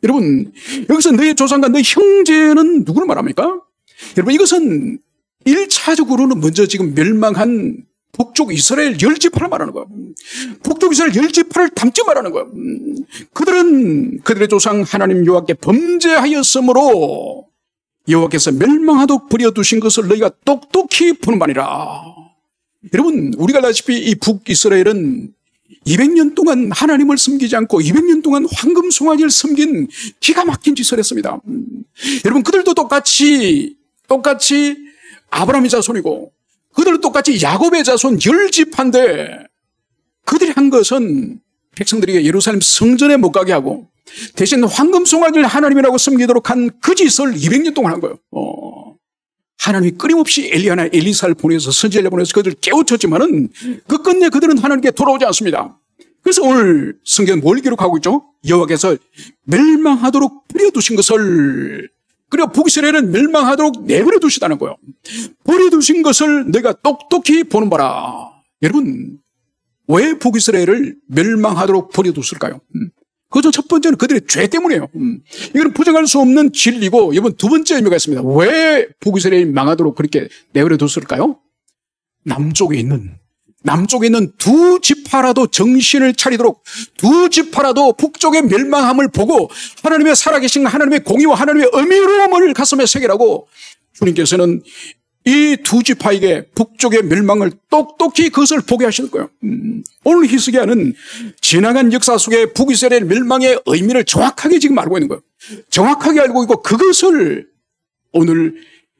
여러분, 여기서 너희 조상과 너희 형제는 누구를 말합니까? 여러분, 이것은 1차적으로는 먼저 지금 멸망한 북쪽 이스라엘 10지파를 말하는 거예요. 북쪽 이스라엘 10지파를 담지 말하는 거예요. 그들은 그들의 조상 하나님 여호와께 범죄하였으므로 여호와께서 멸망하도록 버려두신 것을 너희가 똑똑히 보는 바니라. 여러분, 우리가 알다시피 이 북이스라엘은 200년 동안 하나님을 섬기지 않고 200년 동안 황금 송아지를 섬긴 기가 막힌 짓을 했습니다. 여러분, 그들도 똑같이 아브라함의 자손이고 그들도 똑같이 야곱의 자손 10지파인데 그들이 한 것은 백성들에게 예루살렘 성전에 못 가게 하고 대신 황금 송아지를 하나님이라고 섬기도록 한 그 짓을 200년 동안 한 거예요. 하나님이 끊임없이 엘리야나 엘리사를 보내서 선지자를 보내서 그들을 깨우쳤지만은 끝끝내 그들은 하나님께 돌아오지 않습니다. 그래서 오늘 성경은 뭘 기록하고 있죠? 여호와께서 멸망하도록 버려두신 것을, 그리고 북이스라엘은 멸망하도록 내버려 두시다는 거예요. 버려두신 것을 내가 똑똑히 보는 바라. 여러분, 왜 북이스라엘을 멸망하도록 버려뒀을까요? 그저 첫 번째는 그들의 죄 때문이에요. 이건 부정할 수 없는 진리고, 이번 두 번째 의미가 있습니다. 왜 북이스라엘이 망하도록 그렇게 내버려 뒀을까요? 남쪽에 있는 두 지파라도 정신을 차리도록, 두 지파라도 북쪽의 멸망함을 보고 하나님의 살아계신 하나님의 공의와 하나님의 의미로움을 가슴에 새기라고 주님께서는 이 두 지파에게 북쪽의 멸망을 똑똑히 그것을 보게 하실 거예요. 오늘 히스기야는 지나간 역사 속에 북이스라엘 멸망의 의미를 정확하게 지금 알고 있는 거예요. 정확하게 알고 있고 그것을 오늘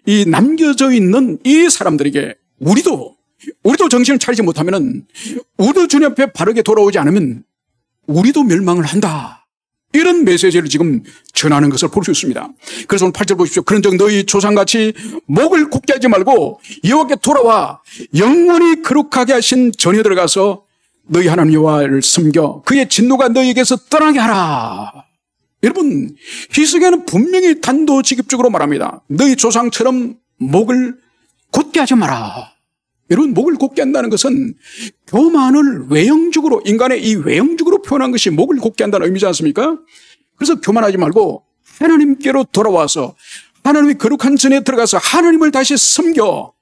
이 남겨져 있는 이 사람들에게 우리도 정신을 차리지 못하면은, 우리도 주님 앞에 바르게 돌아오지 않으면 우리도 멸망을 한다. 이런 메시지를 지금 전하는 것을 볼 수 있습니다. 그래서 오늘 8절 보십시오. 그런즉 너희 조상같이 목을 굳게 하지 말고 여호와께 돌아와 영원히 거룩하게 하신 전에 들어가서 너희 하나님 여호와를 섬겨 그의 진노가 너희에게서 떠나게 하라. 여러분, 히스기야는 분명히 단도직입적으로 말합니다. 너희 조상처럼 목을 굳게 하지 마라. 여러분, 목을 굳게 한다는 것은 교만을 외형적으로, 인간의 이 외형적으로 표현한 것이 목을 굳게 한다는 의미지 않습니까? 그래서 교만하지 말고 하나님께로 돌아와서 하나님의 거룩한 전에 들어가서 하나님을 다시 섬겨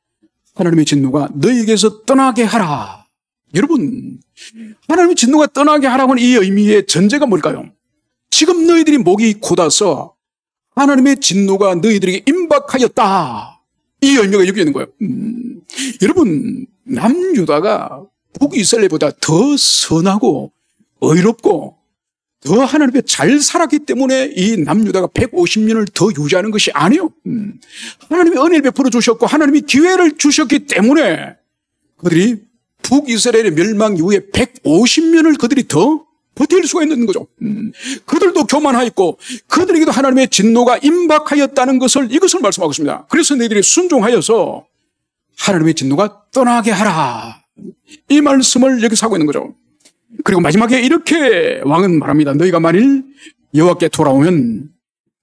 하나님의 진노가 너희에게서 떠나게 하라. 여러분, 하나님의 진노가 떠나게 하라고는 이 의미의 전제가 뭘까요? 지금 너희들이 목이 굳어서 하나님의 진노가 너희들에게 임박하였다. 이 의미가 여기 있는 거예요. 여러분, 남유다가 북이스라엘보다 더 선하고 의롭고 더 하나님께 잘 살았기 때문에 이 남유다가 150년을 더 유지하는 것이 아니에요. 하나님이 은혜를 베풀어 주셨고 하나님이 기회를 주셨기 때문에 그들이 북이스라엘의 멸망 이후에 150년을 그들이 더 버틸 수가 있는 거죠. 그들도 교만하였고 그들에게도 하나님의 진노가 임박하였다는 것을, 이것을 말씀하고 있습니다. 그래서 너희들이 순종하여서 하나님의 진노가 떠나게 하라. 이 말씀을 여기서 하고 있는 거죠. 그리고 마지막에 이렇게 왕은 말합니다. 너희가 만일 여호와께 돌아오면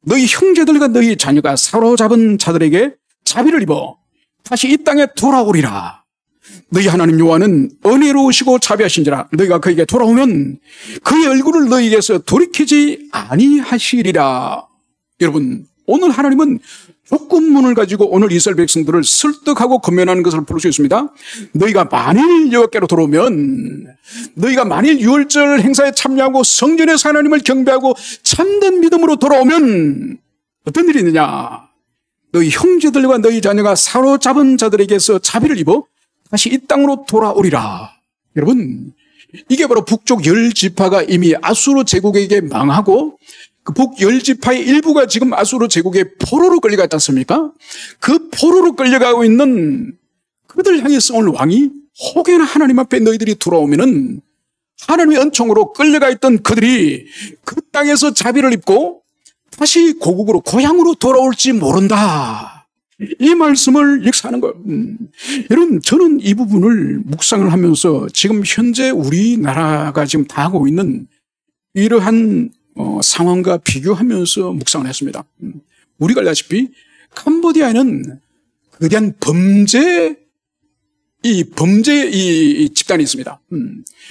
너희 형제들과 너희 자녀가 사로잡은 자들에게 자비를 입어 다시 이 땅에 돌아오리라. 너희 하나님 여호와는 은혜로우시고 자비하신지라. 너희가 그에게 돌아오면 그의 얼굴을 너희에게서 돌이키지 아니하시리라. 여러분, 오늘 하나님은 조건문을 가지고 오늘 이스라엘 백성들을 설득하고 권면하는 것을 볼 수 있습니다. 너희가 만일 여호와께로 돌아오면, 너희가 만일 유월절 행사에 참여하고 성전에서 하나님을 경배하고 참된 믿음으로 돌아오면 어떤 일이 있느냐? 너희 형제들과 너희 자녀가 사로잡은 자들에게서 자비를 입어 다시 이 땅으로 돌아오리라. 여러분, 이게 바로 북쪽 10지파가 이미 아수르 제국에게 망하고 그 북 10지파의 일부가 지금 아수르 제국의 포로로 끌려갔지 않습니까? 그 포로로 끌려가고 있는 그들 향해서 오늘 왕이 혹여나 하나님 앞에 너희들이 돌아오면은 하나님의 은총으로 끌려가 있던 그들이 그 땅에서 자비를 입고 다시 고국으로 고향으로 돌아올지 모른다. 이 말씀을 역사하는 거예요. 여러분, 저는 이 부분을 묵상을 하면서 지금 현재 우리나라가 지금 당하고 있는 이러한 상황과 비교하면서 묵상을 했습니다. 우리가 알다시피 캄보디아에는 거대한 범죄 집단이 있습니다.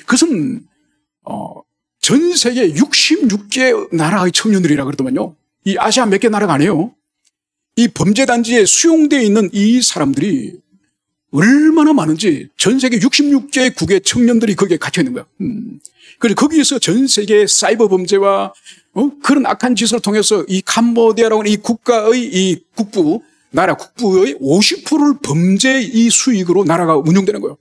그것은 전 세계 66개 나라의 청년들이라 그러더만요. 이 아시아 몇 개 나라가 아니에요. 이 범죄 단지에 수용되어 있는 이 사람들이 얼마나 많은지 전 세계 66개국의 청년들이 거기에 갇혀 있는 거야. 그래서 거기에서 전 세계 사이버 범죄와 그런 악한 짓을 통해서 이 캄보디아라고 하는 이 국가의 이 나라 국부의 50%를 범죄 이 수익으로 나라가 운영되는 거예요.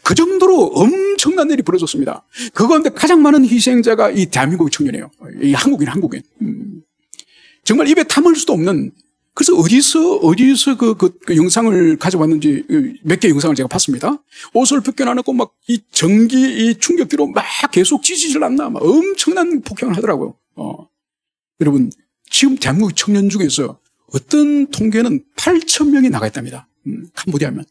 그 정도로 엄청난 일이 벌어졌습니다. 그 가운데 가장 많은 희생자가 이 대한민국 청년이에요. 이 한국인. 정말 입에 담을 수도 없는. 그래서 어디서 그 영상을 가져왔는지 몇 개 영상을 제가 봤습니다. 옷을 벗겨놔놓고 막 이 전기 이 충격기로 막 계속 찌질을 않나 막 엄청난 폭행을 하더라고요. 여러분, 지금 대한민국 청년 중에서 어떤 통계는 8,000명이 나가 있답니다. 캄보디아면.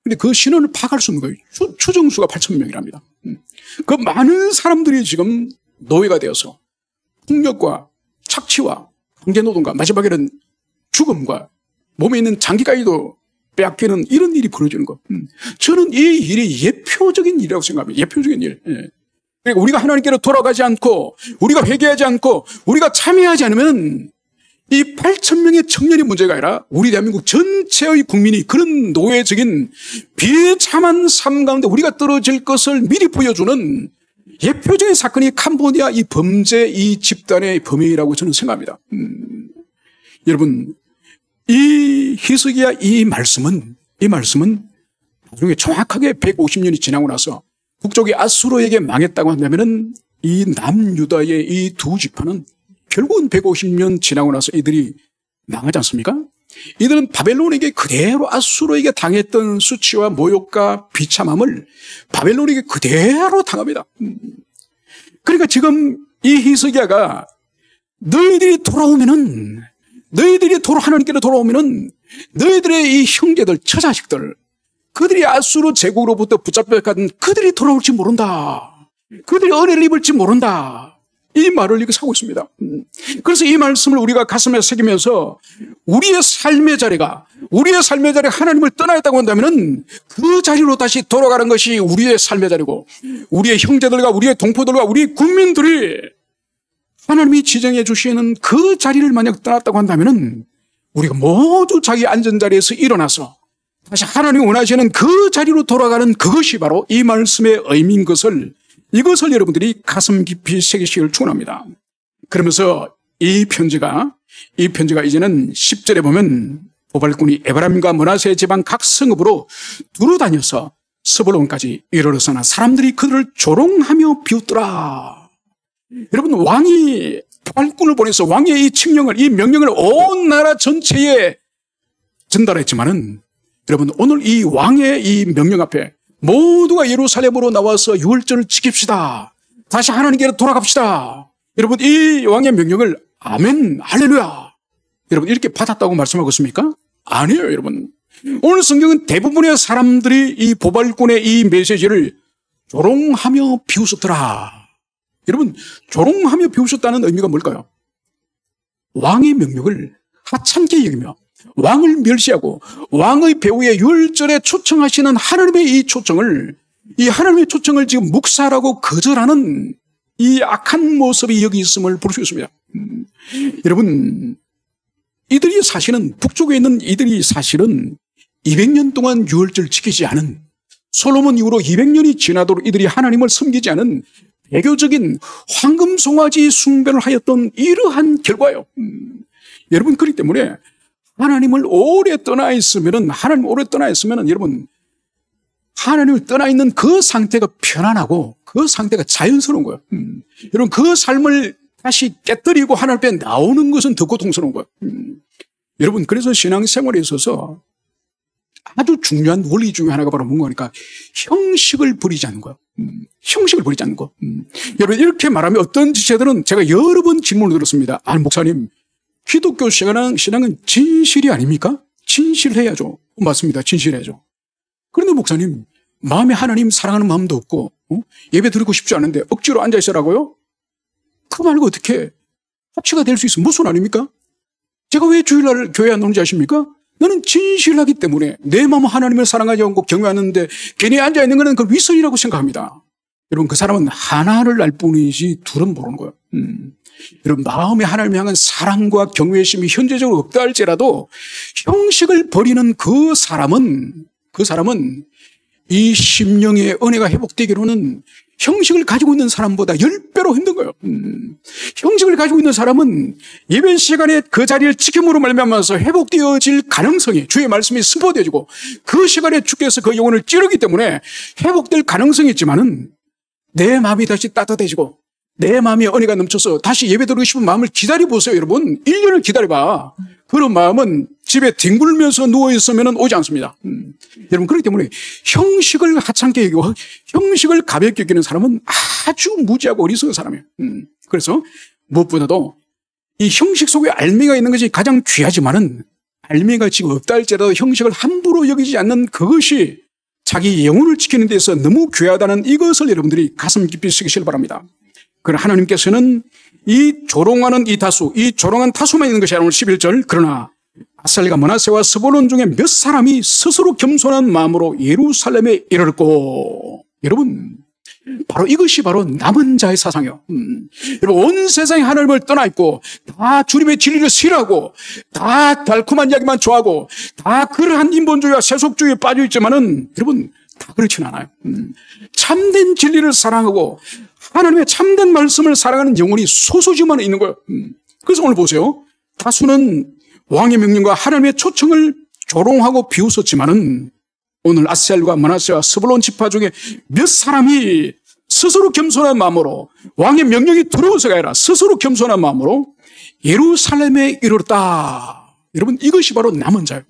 근데 그 신원을 파악할 수 없는 거예요. 추정수가 8,000명이랍니다. 그 많은 사람들이 지금 노예가 되어서 폭력과 착취와 강제노동과 마지막에는 죽음과 몸에 있는 장기까지도 빼앗기는 이런 일이 벌어지는 것. 저는 이 일이 예표적인 일이라고 생각합니다. 예표적인 일. 그러니까 우리가 하나님께로 돌아가지 않고 우리가 회개하지 않고 우리가 참여하지 않으면 이 8,000명의 청년이 문제가 아니라 우리 대한민국 전체의 국민이 그런 노예적인 비참한 삶 가운데 우리가 떨어질 것을 미리 보여주는 예표적인 사건이 캄보디아 이 범죄 이 집단의 범행이라고 저는 생각합니다. 여러분, 이 히스기야 이 말씀은 나중에 정확하게 150년이 지나고 나서 북쪽이 아수르에게 망했다고 한다면은 이 남유다의 이 두 지파는 결국은 150년 지나고 나서 이들이 망하지 않습니까? 이들은 바벨론에게 그대로 아수르에게 당했던 수치와 모욕과 비참함을 바벨론에게 그대로 당합니다. 그러니까 지금 이 히스기야가 너희들이 하나님께로 돌아오면은 너희들의 이 형제들, 처자식들, 그들이 아수르 제국으로부터 붙잡혀간 그들이 돌아올지 모른다. 그들이 은혜를 입을지 모른다. 이 말을 이렇게 하고 있습니다. 그래서 이 말씀을 우리가 가슴에 새기면서 우리의 삶의 자리가 하나님을 떠나있다고 한다면 그 자리로 다시 돌아가는 것이 우리의 삶의 자리고 우리의 형제들과 우리의 동포들과 우리 국민들이 하나님이 지정해 주시는 그 자리를 만약 떠났다고 한다면 우리가 모두 자기 앉은 자리에서 일어나서 다시 하나님이 원하시는 그 자리로 돌아가는 그것이 바로 이 말씀의 의미인 것을 이것을 여러분들이 가슴 깊이 새기시길 축원합니다. 그러면서 이 편지가 이제는 10절에 보면 보발꾼이 에브라임과 므낫세 지방 각 성읍으로 두루 다녀서 스불론까지 이르러서나 사람들이 그들을 조롱하며 비웃더라. 여러분, 왕이 보발꾼을 보내서 왕의 이 칙령을 이 명령을 온 나라 전체에 전달했지만은 여러분, 오늘 이 왕의 이 명령 앞에 모두가 예루살렘으로 나와서 유월절을 지킵시다. 다시 하나님께로 돌아갑시다. 여러분, 이 왕의 명령을 아멘, 할렐루야. 여러분, 이렇게 받았다고 말씀하고 있습니까? 아니에요, 여러분. 오늘 성경은 대부분의 사람들이 이 보발꾼의 이 메시지를 조롱하며 비웃었더라. 여러분, 조롱하며 비웃었다는 의미가 뭘까요? 왕의 명령을 하찮게 여기며 왕을 멸시하고 왕의 배후에 유월절에 초청하시는 하나님의 이 초청을 지금 묵살하고 거절하는 이 악한 모습이 여기 있음을 볼 수 있습니다. 여러분, 이들이 사실은 북쪽에 있는 이들이 사실은 200년 동안 유월절 지키지 않은, 솔로몬 이후로 200년이 지나도록 이들이 하나님을 섬기지 않은 배교적인 황금송아지 숭배를 하였던 이러한 결과예요. 여러분, 그렇기 때문에 하나님을 오래 떠나 있으면은 여러분, 하나님을 떠나 있는 그 상태가 편안하고 그 상태가 자연스러운 거예요. 여러분, 그 삶을 다시 깨뜨리고 하나님 앞에 나오는 것은 더 고통스러운 거예요. 여러분, 그래서 신앙생활에 있어서 아주 중요한 원리 중에 하나가 바로 뭔가 하니까 형식을 버리지 않는 거예요. 형식을 버리지 않는 것. 여러분, 이렇게 말하면 어떤 지체들은 제가 여러 번 질문을 들었습니다. 아니, 목사님, 기독교 신앙은 진실이 아닙니까? 진실해야죠. 맞습니다. 진실해야죠. 그런데 목사님, 마음에 하나님 사랑하는 마음도 없고, 예배 드리고 싶지 않은데 억지로 앉아있으라고요? 그 말고 어떻게 합치가 될 수 있어? 무슨 아닙니까? 제가 왜 주일날 교회 안 오는지 아십니까? 나는 진실하기 때문에 내 마음은 하나님을 사랑하지 않고 경외하는데 괜히 앉아있는 것은 그 위선이라고 생각합니다. 여러분, 그 사람은 하나를 알 뿐이지 둘은 모르는 거예요. 여러분, 마음에 하나님을 향한 사랑과 경외심이 현재적으로 없다 할지라도 형식을 버리는 그 사람은 이 심령의 은혜가 회복되기로는 형식을 가지고 있는 사람보다 10배로 힘든 거예요. 형식을 가지고 있는 사람은 예배 시간에 그 자리를 지킴으로 말미암아서 회복되어질 가능성이, 주의 말씀이 선포되어지고 그 시간에 주께서 그 영혼을 찌르기 때문에 회복될 가능성이 있지만은 내 마음이 다시 따뜻해지고 내 마음이 은혜가 넘쳐서 다시 예배 드리고 싶은 마음을 기다려보세요. 여러분, 1년을 기다려봐. 그런 마음은 집에 뒹굴면서 누워있으면 오지 않습니다. 여러분, 그렇기 때문에 형식을 하찮게 여기고 형식을 가볍게 여기는 사람은 아주 무지하고 어리석은 사람이에요. 그래서 무엇보다도 이 형식 속에 알미가 있는 것이 가장 귀하지만은 알미가 지금 없다 할지라도 형식을 함부로 여기지 않는 그것이 자기 영혼을 지키는 데서 너무 귀하다는 이것을 여러분들이 가슴 깊이 쓰시길 바랍니다. 그러나 하나님께서는 이 조롱하는 이 다수, 이 조롱한 다수만 있는 것이 아니라 오늘 11절, 그러나 아살과 므낫세와 스불론 중에 몇 사람이 스스로 겸손한 마음으로 예루살렘에 이르렀고, 여러분, 바로 이것이 바로 남은 자의 사상이요. 여러분, 온 세상이 하나님을 떠나 있고 다 주님의 진리를 싫어하고 다 달콤한 이야기만 좋아하고 다 그러한 인본주의와 세속주의에 빠져 있지만은 여러분, 다 그렇진 않아요. 참된 진리를 사랑하고 하나님의 참된 말씀을 사랑하는 영혼이 소수지만 있는 거예요. 그래서 오늘 보세요. 다수는 왕의 명령과 하나님의 초청을 조롱하고 비웃었지만은 오늘 아셀과 므낫세와 스불론 지파 중에 몇 사람이 스스로 겸손한 마음으로 왕의 명령이 들어오서가 아니라 스스로 겸손한 마음으로 예루살렘에 이르렀다. 여러분, 이것이 바로 남은 자예요.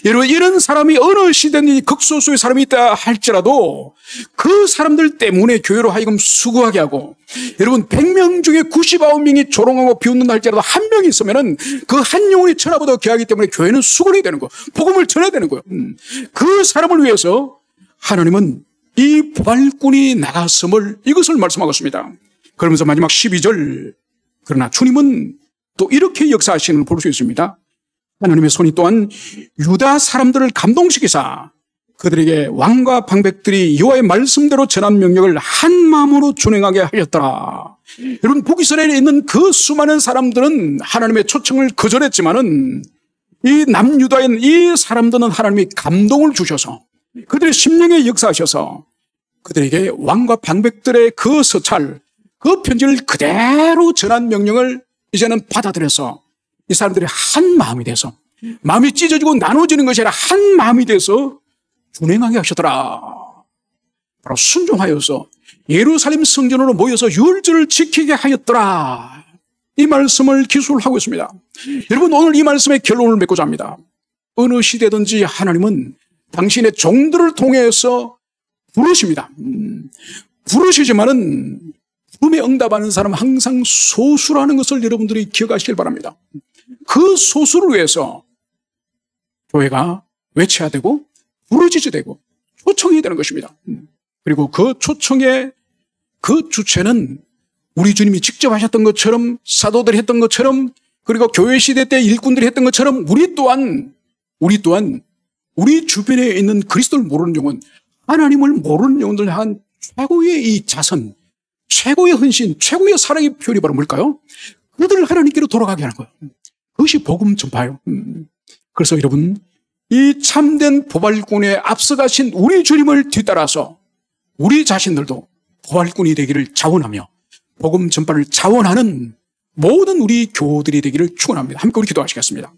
여러분, 이런 사람이 어느 시대든지 극소수의 사람이 있다 할지라도 그 사람들 때문에 교회로 하여금 수고하게 하고, 여러분, 100명 중에 99명이 조롱하고 비웃는다 할지라도 한 명이 있으면은 그 한 영혼이 천하보다 귀하기 때문에 교회는 수고해야 되는 거예요. 복음을 전해야 되는 거예요. 그 사람을 위해서 하나님은 이 부활꾼이 나갔음을, 이것을 말씀하고 있습니다. 그러면서 마지막 12절, 그러나 주님은 또 이렇게 역사하시는 걸 볼 수 있습니다. 하나님의 손이 또한 유다 사람들을 감동시키사 그들에게 왕과 방백들이 여호와의 말씀대로 전한 명령을 한 마음으로 준행하게 하였더라. 여러분, 북이스라엘에 있는 그 수많은 사람들은 하나님의 초청을 거절했지만은 이 남유다에 있는 이 사람들은 하나님이 감동을 주셔서 그들의 심령에 역사하셔서 그들에게 왕과 방백들의 그 서찰, 그 편지를 그대로 전한 명령을 이제는 받아들여서 이 사람들이 한 마음이 돼서, 마음이 찢어지고 나눠지는 것이 아니라 한 마음이 돼서 준행하게 하셨더라. 바로 순종하여서 예루살렘 성전으로 모여서 유월절을 지키게 하였더라. 이 말씀을 기술하고 있습니다. 여러분, 오늘 이 말씀의 결론을 맺고자 합니다. 어느 시대든지 하나님은 당신의 종들을 통해서 부르십니다. 부르시지만은 부름에 응답하는 사람은 항상 소수라는 것을 여러분들이 기억하시길 바랍니다. 그 소수를 위해서 교회가 외쳐야 되고 부르짖어야 되고 초청해야 되는 것입니다. 그리고 그 초청의 그 주체는 우리 주님이 직접 하셨던 것처럼, 사도들이 했던 것처럼, 그리고 교회 시대 때 일꾼들이 했던 것처럼 우리 또한 우리 주변에 있는 그리스도를 모르는 영혼, 하나님을 모르는 영혼들 향한 최고의 이 자선, 최고의 헌신, 최고의 사랑의 표현이 바로 뭘까요? 그들을 하나님께로 돌아가게 하는 거예요. 그것이 복음 전파예요. 그래서 여러분, 이 참된 부활꾼에 앞서가신 우리 주님을 뒤따라서 우리 자신들도 부활꾼이 되기를 자원하며 복음 전파를 자원하는 모든 우리 교우들이 되기를 축원합니다. 함께 우리 기도하시겠습니다.